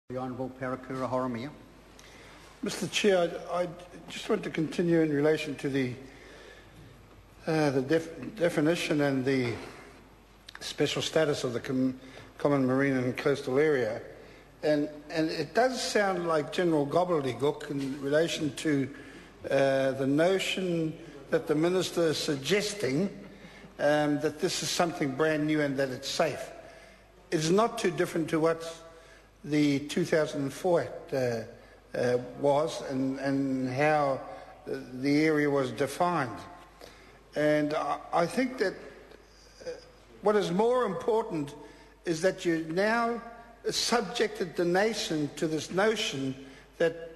The Honourable Parakura Horomia. Mr. Chair, I just want to continue in relation to the definition and the special status of the common marine and coastal area. And it does sound like general gobbledygook in relation to the notion that the Minister is suggesting that this is something brand new and that it's safe. It's not too different to what the 2004 Act was and how the area was defined. And I think that what is more important is that you now subjected the nation to this notion that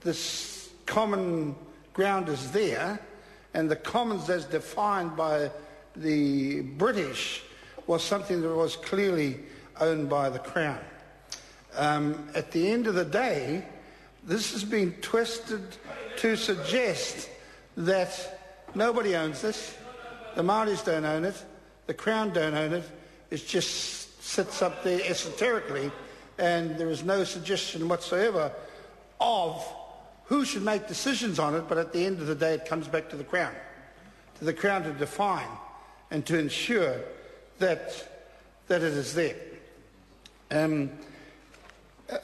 this common ground is there, and the commons as defined by the British was something that was clearly owned by the Crown. At the end of the day, this has been twisted to suggest that nobody owns this, the Māoris don't own it, the Crown don't own it, it just sits up there esoterically, and there is no suggestion whatsoever of who should make decisions on it, but at the end of the day it comes back to the Crown to define and to ensure that it is there.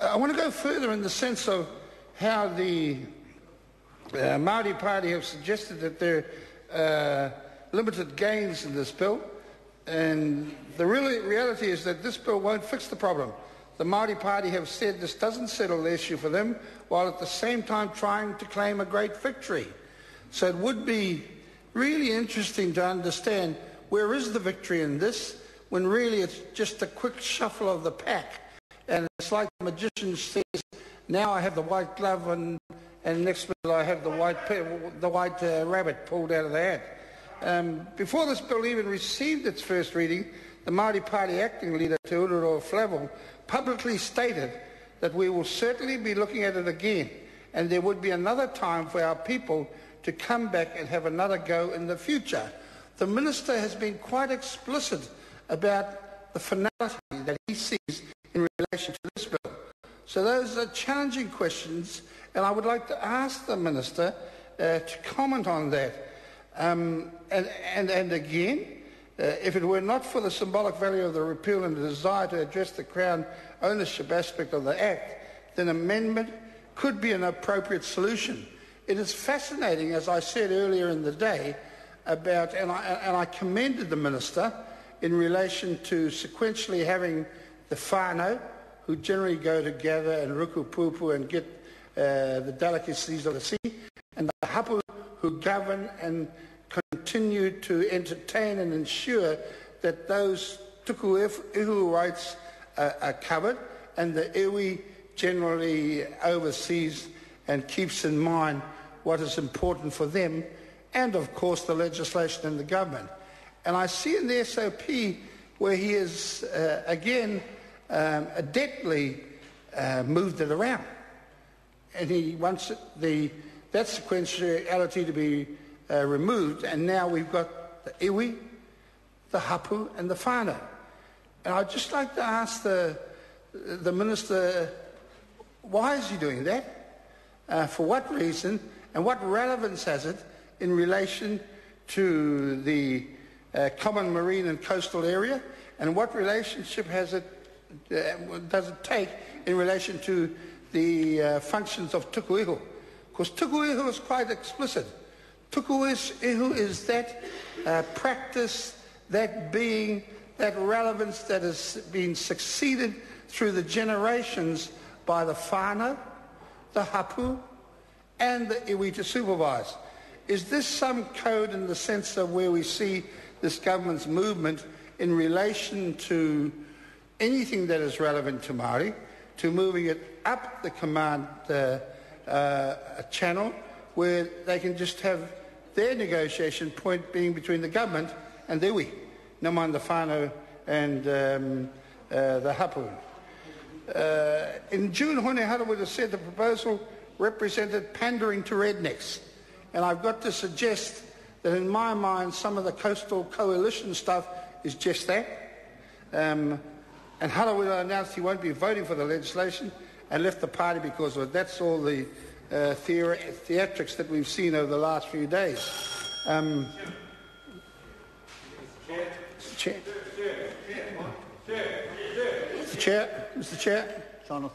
I want to go further in the sense of how the Māori Party have suggested that there are limited gains in this bill, and the reality is that this bill won't fix the problem. The Māori Party have said this doesn't settle the issue for them, while at the same time trying to claim a great victory. So it would be really interesting to understand where is the victory in this, when really it's just a quick shuffle of the pack. And it's like the magician says, now I have the white glove and next minute I have the white rabbit pulled out of the hat. Before this bill even received its first reading, the Māori Party acting leader, Te Ururo Flavel, publicly stated that we will certainly be looking at it again, and there would be another time for our people to come back and have another go in the future. The Minister has been quite explicit about the finality that he sees in relation to this bill. So those are challenging questions, and I would like to ask the Minister to comment on that. And again, if it were not for the symbolic value of the repeal and the desire to address the Crown ownership aspect of the Act, then amendment could be an appropriate solution. It is fascinating, as I said earlier in the day, about, and I commended the Minister in relation to sequentially having the whānau, who generally go together and rukupupu and get the delicacies of the sea, and the hapu, who govern and continue to entertain and ensure that those tuku ihu rights are covered, and the iwi generally oversees and keeps in mind what is important for them, and of course the legislation and the government. And I see in the SOP where he has again adeptly moved it around, and he wants that sequentiality to be removed, and now we've got the iwi, the hapu and the whānau. And I'd just like to ask the Minister, why is he doing that? For what reason? And what relevance has it in relation to the common marine and coastal area? And what relationship does it take in relation to the functions of tuku ihu? Because tuku ihu is quite explicit. Tuku ihu is that practice, that being, that relevance that has been succeeded through the generations by the whānau, the hapu, and the iwi to supervise. Is this some code in the sense of where we see this government's movement in relation to anything that is relevant to Māori, to moving it up the command channel, where they can just have their negotiation point being between the government and the iwi, no mind the whānau and the hapu. In June, Hone Hara would have said the proposal represented pandering to rednecks. And I've got to suggest that in my mind some of the coastal coalition stuff is just that. And Harawira announced he won't be voting for the legislation and left the party because of it. That's all the theatrics that we've seen over the last few days. Chair. Mr. Chair. Jonathan.